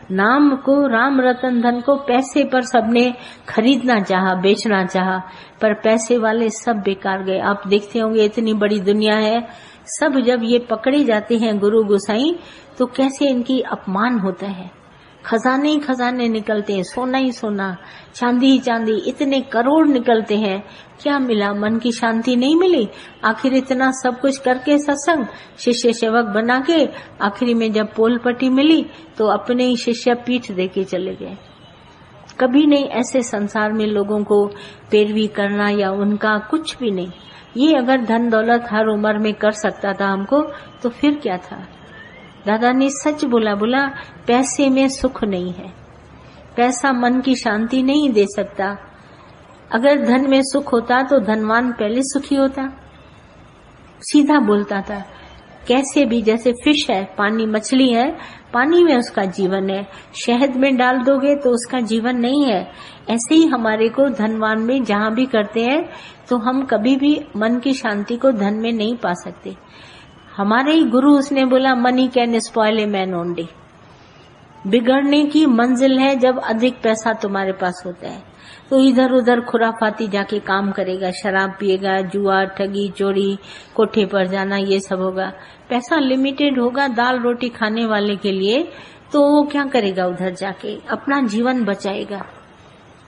नाम को, राम रतन धन को पैसे पर सबने खरीदना चाहा, बेचना चाहा, पर पैसे वाले सब बेकार गए। आप देखते होंगे इतनी बड़ी दुनिया है, सब जब ये पकड़े जाते हैं गुरु गोसाई तो कैसे इनकी अपमान होता है। खजाने ही खजाने निकलते हैं, सोना ही सोना, चांदी ही चांदी, इतने करोड़ निकलते हैं। क्या मिला? मन की शांति नहीं मिली। आखिर इतना सब कुछ करके सत्संग, शिष्य सेवक बना के आखिरी में जब पोल पट्टी मिली तो अपने ही शिष्य पीठ देके चले गए। कभी नहीं ऐसे संसार में लोगों को पैरवी करना या उनका कुछ भी नहीं। ये अगर धन दौलत हर उम्र में कर सकता था हमको तो फिर क्या था। दादा ने सच बोला पैसे में सुख नहीं है, पैसा मन की शांति नहीं दे सकता। अगर धन में सुख होता तो धनवान पहले सुखी होता। सीधा बोलता था। कैसे भी, जैसे फिश है, पानी मछली है, पानी में उसका जीवन है, शहद में डाल दोगे तो उसका जीवन नहीं है। ऐसे ही हमारे को धनवान में जहां भी करते हैं तो हम कभी भी मन की शांति को धन में नहीं पा सकते। हमारे ही गुरु उसने बोला money can spoil a man only. बिगड़ने की मंजिल है जब अधिक पैसा तुम्हारे पास होता है तो इधर उधर खुराफाती जाके काम करेगा, शराब पिएगा, जुआ, ठगी, चोरी, कोठे पर जाना, ये सब होगा। पैसा लिमिटेड होगा दाल रोटी खाने वाले के लिए तो वो क्या करेगा? उधर जाके अपना जीवन बचाएगा।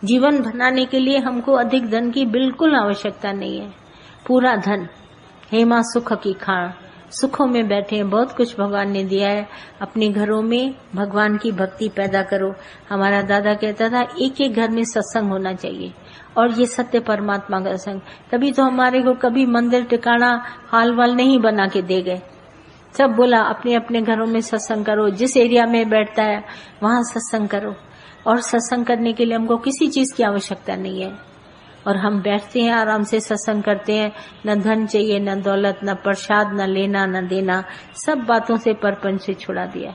जीवन बनाने के लिए हमको अधिक धन की बिल्कुल आवश्यकता नहीं है। पूरा धन, हेमा सुख की खाण, सुखों में बैठे हैं। बहुत कुछ भगवान ने दिया है। अपने घरों में भगवान की भक्ति पैदा करो। हमारा दादा कहता था एक एक घर में सत्संग होना चाहिए और ये सत्य परमात्मा का संग। तभी तो हमारे को कभी मंदिर टिकाना हाल वाल नहीं बना के दे गए। सब बोला अपने अपने घरों में सत्संग करो, जिस एरिया में बैठता है वहां सत्संग करो। और सत्संग करने के लिए हमको किसी चीज की आवश्यकता नहीं है और हम बैठते हैं आराम से सत्संग करते हैं। न धन चाहिए, न दौलत, न प्रसाद, न लेना न देना, सब बातों से परपंच से छुड़ा दिया।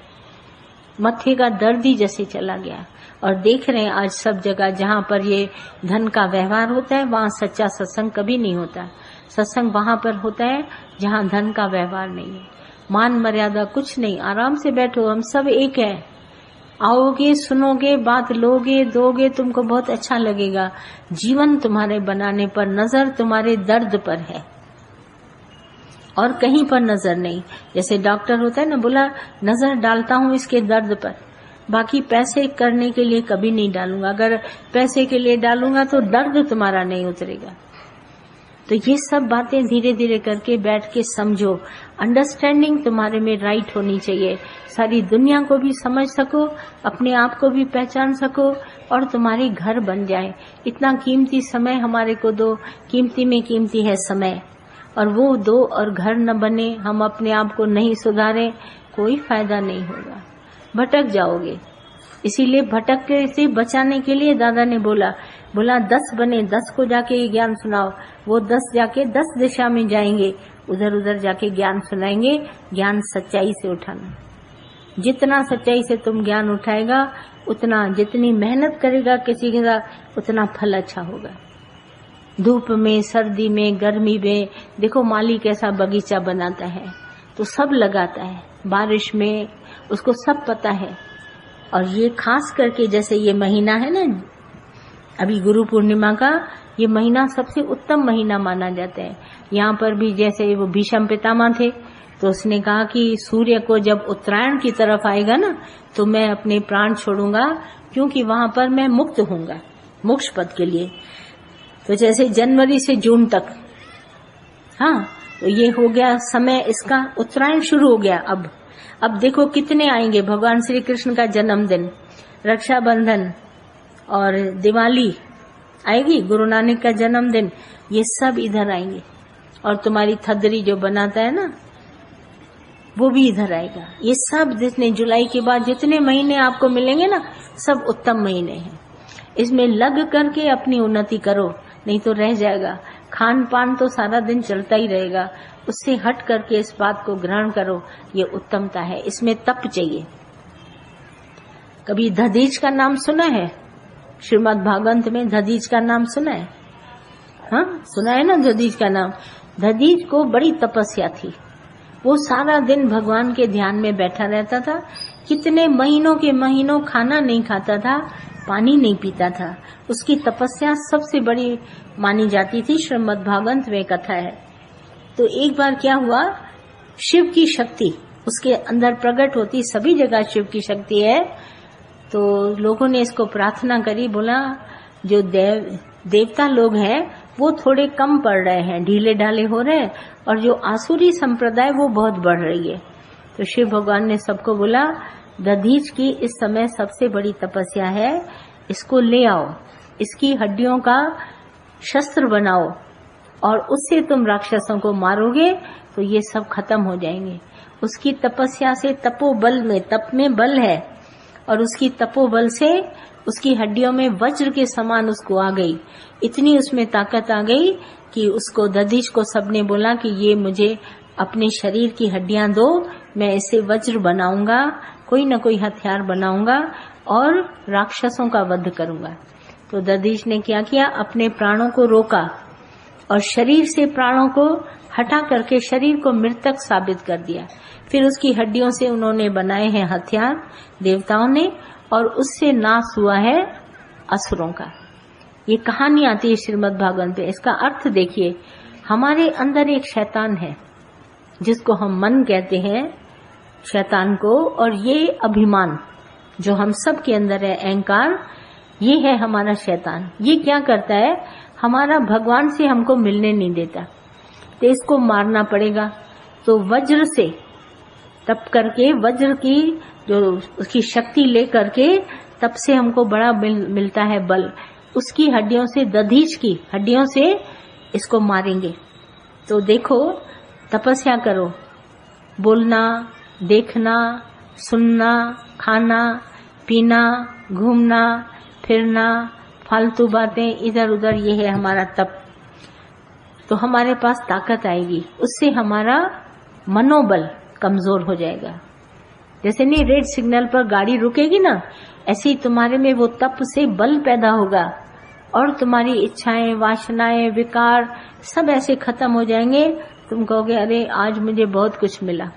मत्थे का दर्द ही जैसे चला गया। और देख रहे हैं आज सब जगह जहाँ पर ये धन का व्यवहार होता है वहाँ सच्चा सत्संग कभी नहीं होता। सत्संग वहाँ पर होता है जहाँ धन का व्यवहार नहीं है, मान मर्यादा कुछ नहीं। आराम से बैठो, हम सब एक है। आओगे, सुनोगे, बात लोगे, दोगे, तुमको बहुत अच्छा लगेगा। जीवन तुम्हारे बनाने पर, नजर तुम्हारे दर्द पर है और कहीं पर नजर नहीं। जैसे डॉक्टर होता है ना, बोला नजर डालता हूं इसके दर्द पर, बाकी पैसे करने के लिए कभी नहीं डालूंगा। अगर पैसे के लिए डालूंगा तो दर्द तुम्हारा नहीं उतरेगा। तो ये सब बातें धीरे धीरे करके बैठ के समझो। अंडरस्टैंडिंग तुम्हारे में राइट होनी चाहिए। सारी दुनिया को भी समझ सको, अपने आप को भी पहचान सको और तुम्हारे घर बन जाए। इतना कीमती समय हमारे को दो, कीमती में कीमती है समय, और वो दो और घर न बने, हम अपने आप को नहीं सुधारें, कोई फायदा नहीं होगा, भटक जाओगे। इसीलिए भटक से बचाने के लिए दादा ने बोला 10 बने, 10 को जाके ये ज्ञान सुनाओ। वो 10 जाके 10 दिशा में जाएंगे, उधर उधर जाके ज्ञान सुनाएंगे। ज्ञान सच्चाई से उठाना, जितना सच्चाई से तुम ज्ञान उठाएगा उतना, जितनी मेहनत करेगा किसी के साथ उतना फल अच्छा होगा। धूप में, सर्दी में, गर्मी में, देखो माली कैसा बगीचा बनाता है तो सब लगाता है, बारिश में, उसको सब पता है। और ये खास करके जैसे ये महीना है ना, अभी गुरु पूर्णिमा का ये महीना सबसे उत्तम महीना माना जाता है। यहाँ पर भी जैसे वो भीष्म पितामह थे तो उसने कहा कि सूर्य को जब उत्तरायण की तरफ आएगा ना तो मैं अपने प्राण छोड़ूंगा, क्योंकि वहां पर मैं मुक्त होऊंगा मोक्ष पद के लिए। तो जैसे जनवरी से जून तक, हाँ, तो ये हो गया समय इसका, उत्तरायण शुरू हो गया। अब देखो कितने आएंगे, भगवान श्री कृष्ण का जन्मदिन, रक्षाबंधन और दिवाली आएगी, गुरु नानक का जन्मदिन, ये सब इधर आएंगे। और तुम्हारी थदरी जो बनाता है ना वो भी इधर आएगा। ये सब जितने जुलाई के बाद जितने महीने आपको मिलेंगे ना, सब उत्तम महीने हैं। इसमें लग करके अपनी उन्नति करो, नहीं तो रह जाएगा। खान पान तो सारा दिन चलता ही रहेगा, उससे हट करके इस बात को ग्रहण करो, ये उत्तमता है। इसमें तप चाहिए। कभी दधीच का नाम सुना है? श्रीमद् भागवत में दधीच का नाम सुना है? हाँ, सुना है ना दधीच का नाम। दधीच को बड़ी तपस्या थी, वो सारा दिन भगवान के ध्यान में बैठा रहता था। कितने महीनों के महीनों खाना नहीं खाता था, पानी नहीं पीता था। उसकी तपस्या सबसे बड़ी मानी जाती थी। श्रीमद् भागवत में कथा है। तो एक बार क्या हुआ, शिव की शक्ति उसके अंदर प्रकट होती, सभी जगह शिव की शक्ति है। तो लोगों ने इसको प्रार्थना करी, बोला जो देवता लोग हैं वो थोड़े कम पड़ रहे हैं, ढीले ढाले हो रहे हैं, और जो आसुरी संप्रदाय वो बहुत बढ़ रही है। तो शिव भगवान ने सबको बोला, दधीच की इस समय सबसे बड़ी तपस्या है, इसको ले आओ, इसकी हड्डियों का शस्त्र बनाओ, और उससे तुम राक्षसों को मारोगे तो ये सब खत्म हो जाएंगे। उसकी तपस्या से, तपोबल में, तप में बल है, और उसकी तपोबल से उसकी हड्डियों में वज्र के समान उसको आ गई, इतनी उसमें ताकत आ गई कि उसको, दधीच को सबने बोला कि ये मुझे अपने शरीर की हड्डियां दो, मैं इसे वज्र बनाऊंगा, कोई न कोई हथियार बनाऊंगा और राक्षसों का वध करूंगा। तो दधीच ने क्या किया, अपने प्राणों को रोका और शरीर से प्राणों को हटा करके शरीर को मृतक साबित कर दिया। फिर उसकी हड्डियों से उन्होंने बनाए हैं हथियार देवताओं ने, और उससे नाश हुआ है असुरों का। ये कहानी आती है श्रीमद् भागवत में। इसका अर्थ देखिए, हमारे अंदर एक शैतान है जिसको हम मन कहते हैं, शैतान को, और ये अभिमान जो हम सब के अंदर है, अहंकार, ये है हमारा शैतान। ये क्या करता है, हमारा भगवान से हमको मिलने नहीं देता, तो इसको मारना पड़ेगा। तो वज्र से तप करके, वज्र की जो उसकी शक्ति ले करके, तब से हमको बड़ा मिलता है बल। उसकी हड्डियों से, दधीच की हड्डियों से इसको मारेंगे। तो देखो, तपस्या करो, बोलना, देखना, सुनना, खाना, पीना, घूमना फिरना, फालतू बातें इधर उधर, ये है हमारा तप। तो हमारे पास ताकत आएगी, उससे हमारा मनोबल कमजोर हो जाएगा। जैसे नहीं रेड सिग्नल पर गाड़ी रुकेगी ना, ऐसे ही तुम्हारे में वो तप से बल पैदा होगा, और तुम्हारी इच्छाएं, वासनाएं, विकार सब ऐसे खत्म हो जाएंगे। तुम कहोगे, अरे आज मुझे बहुत कुछ मिला,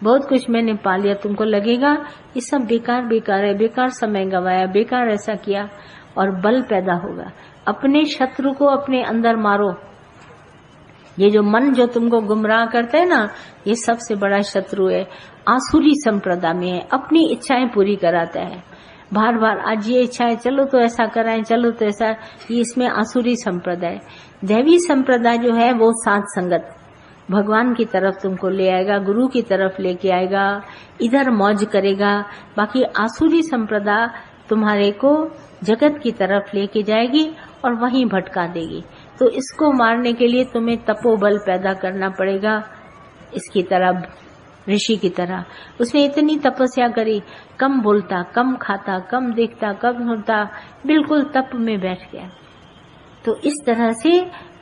बहुत कुछ मैंने पा लिया। तुमको लगेगा ये सब बेकार बेकार है, बेकार समय गंवाया, बेकार ऐसा किया, और बल पैदा होगा। अपने शत्रु को अपने अंदर मारो। ये जो मन जो तुमको गुमराह करता है ना, ये सबसे बड़ा शत्रु है, आसुरी संप्रदाय में है, अपनी इच्छाएं पूरी कराता है। बार बार आज ये इच्छा है, चलो तो ऐसा कराएं, चलो तो ऐसा, ये इसमें आसुरी संप्रदाय। दैवी संप्रदाय जो है वो साथ संगत, भगवान की तरफ तुमको ले आएगा, गुरु की तरफ लेके आएगा, इधर मौज करेगा। बाकी आसुरी संप्रदाय तुम्हारे को जगत की तरफ लेके जाएगी और वहीं भटका देगी। तो इसको मारने के लिए तुम्हें तपोबल पैदा करना पड़ेगा, इसकी तरह, ऋषि की तरह। उसने इतनी तपस्या करी, कम बोलता, कम खाता, कम देखता, कम सुनता, बिल्कुल तप में बैठ गया। तो इस तरह से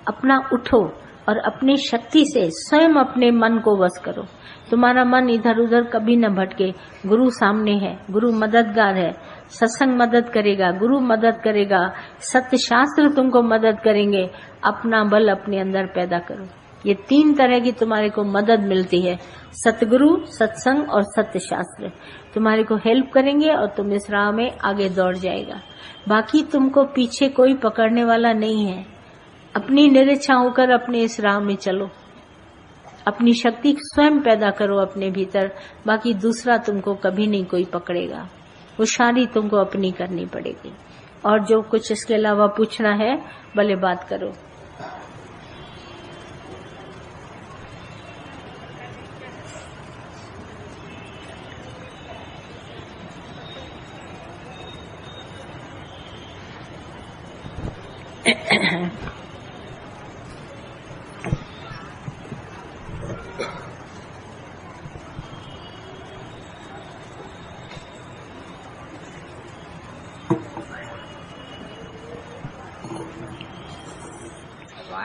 अपना उठो और अपनी शक्ति से स्वयं अपने मन को वश करो। तुम्हारा मन इधर उधर कभी न भटके। गुरु सामने है, गुरु मददगार है, सत्संग मदद करेगा, गुरु मदद करेगा, सत्य शास्त्र तुमको मदद करेंगे। अपना बल अपने अंदर पैदा करो। ये 3 तरह की तुम्हारे को मदद मिलती है, सतगुरु, सत्संग और सत्य शास्त्र तुम्हारे को हेल्प करेंगे और तुम इस राह में आगे दौड़ जाएगा। बाकी तुमको पीछे कोई पकड़ने वाला नहीं है। अपनी निरीक्षा होकर अपने इस राह में चलो, अपनी शक्ति स्वयं पैदा करो अपने भीतर, बाकी दूसरा तुमको कभी नहीं कोई पकड़ेगा। होशियारी तुमको अपनी करनी पड़ेगी। और जो कुछ इसके अलावा पूछना है भले बात करो।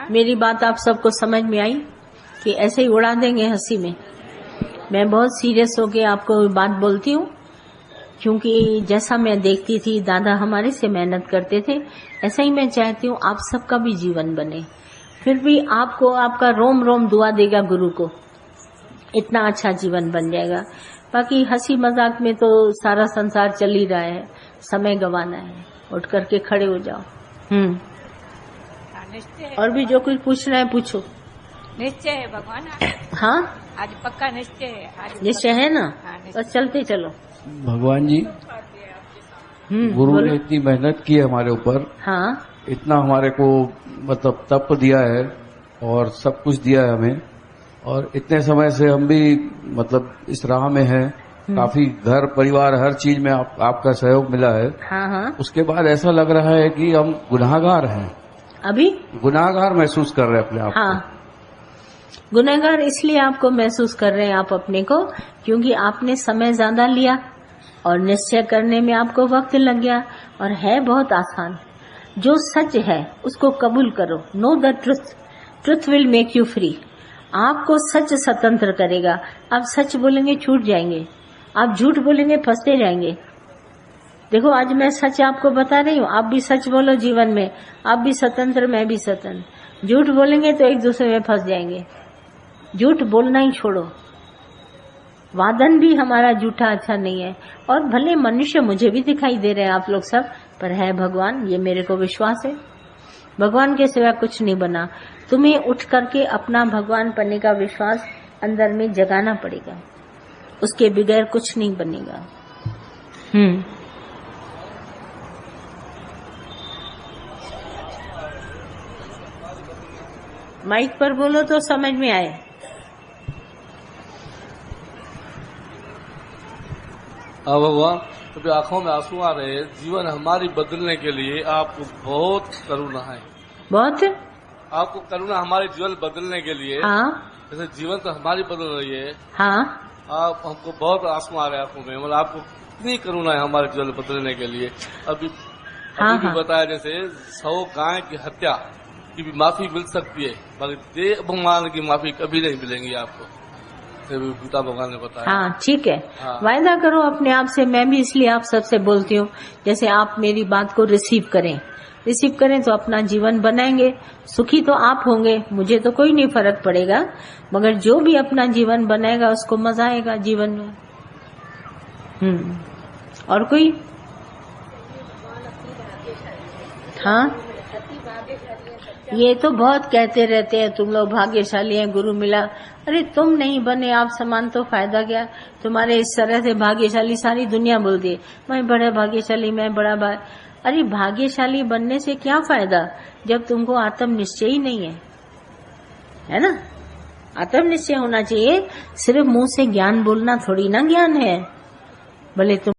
मेरी बात आप सबको समझ में आई कि ऐसे ही उड़ा देंगे हंसी में? मैं बहुत सीरियस होके आपको बात बोलती हूँ, क्योंकि जैसा मैं देखती थी दादा हमारे से मेहनत करते थे, ऐसा ही मैं चाहती हूँ आप सबका भी जीवन बने। फिर भी आपको आपका रोम रोम दुआ देगा गुरु को, इतना अच्छा जीवन बन जाएगा। बाकी हंसी मजाक में तो सारा संसार चल ही रहा है, समय गंवाना है, उठ करके खड़े हो जाओ। और भी जो कुछ पूछना है पूछो। निश्चय है भगवान। हाँ, आज पक्का निश्चय है। आज निश्चय है ना, हाँ, निश्चय। बस चलते चलो। भगवान जी, गुरु ने इतनी मेहनत की है हमारे ऊपर, हाँ, इतना इतना हमारे को मतलब तप दिया है और सब कुछ दिया है हमें, और इतने समय से हम भी मतलब इस राह में हैं, काफी घर परिवार हर चीज में आपका सहयोग मिला है। हाँ हाँ। उसके बाद ऐसा लग रहा है कि हम गुनाहगार हैं, अभी गुनाहगार महसूस कर रहे हैं अपने आप को। हाँ, गुनहगार इसलिए आपको महसूस कर रहे हैं आप अपने को, क्योंकि आपने समय ज्यादा लिया और निश्चय करने में आपको वक्त लग गया। और है बहुत आसान, जो सच है उसको कबूल करो। Know the truth, truth will make you free. आपको सच स्वतंत्र करेगा। आप सच बोलेंगे छूट जाएंगे, आप झूठ बोलेंगे फंसते जाएंगे। देखो आज मैं सच आपको बता रही हूँ, आप भी सच बोलो जीवन में, आप भी स्वतंत्र मैं भी स्वतंत्र। झूठ बोलेंगे तो एक दूसरे में फंस जाएंगे। झूठ बोलना ही छोड़ो, वादन भी हमारा झूठा अच्छा नहीं है। और भले मनुष्य मुझे भी दिखाई दे रहे हैं आप लोग सब, पर है भगवान, ये मेरे को विश्वास है। भगवान के सिवा कुछ नहीं बना। तुम्हें उठ करके अपना भगवान बनने का विश्वास अंदर में जगाना पड़ेगा, उसके बगैर कुछ नहीं बनेगा। माइक पर बोलो तो समझ में आए। हाँ भगवान, अभी आंखों में आंसू आ रहे हैं। जीवन हमारी बदलने के लिए आपको बहुत करुणा है। बहुत आपको करुणा हमारे जीवन बदलने के लिए। हाँ जैसे जीवन तो हमारी बदल रही है, हाँ आप हमको बहुत आंसू आ रहे हैं आंखों में। मतलब आपको कितनी करुणा है हमारे जीवन बदलने के लिए। अभी हाँ, भी बताया जैसे 100 गाय की हत्या की भी माफी मिल सकती है, मगर देह अपमान की माफी कभी नहीं मिलेंगी आपको, गीता भगवान ने बताया। हाँ ठीक है। हाँ। वायदा करो अपने आप से। मैं भी इसलिए आप सबसे बोलती हूँ, जैसे आप मेरी बात को रिसीव करें तो अपना जीवन बनाएंगे। सुखी तो आप होंगे, मुझे तो कोई नहीं फर्क पड़ेगा, मगर जो भी अपना जीवन बनाएगा उसको मजा आएगा जीवन में। और कोई? हाँ, ये तो बहुत कहते रहते हैं तुम लोग भाग्यशाली हैं, गुरु मिला। अरे तुम नहीं बने आप समान तो फायदा क्या? तुम्हारे इस तरह से भाग्यशाली सारी दुनिया बोलती है, मैं बड़ा भाग्यशाली, मैं बड़ा अरे भाग्यशाली बनने से क्या फायदा जब तुमको आत्म निश्चय ही नहीं है ना? आत्म निश्चय होना चाहिए। सिर्फ मुंह से ज्ञान बोलना थोड़ी ना ज्ञान है। भले तुम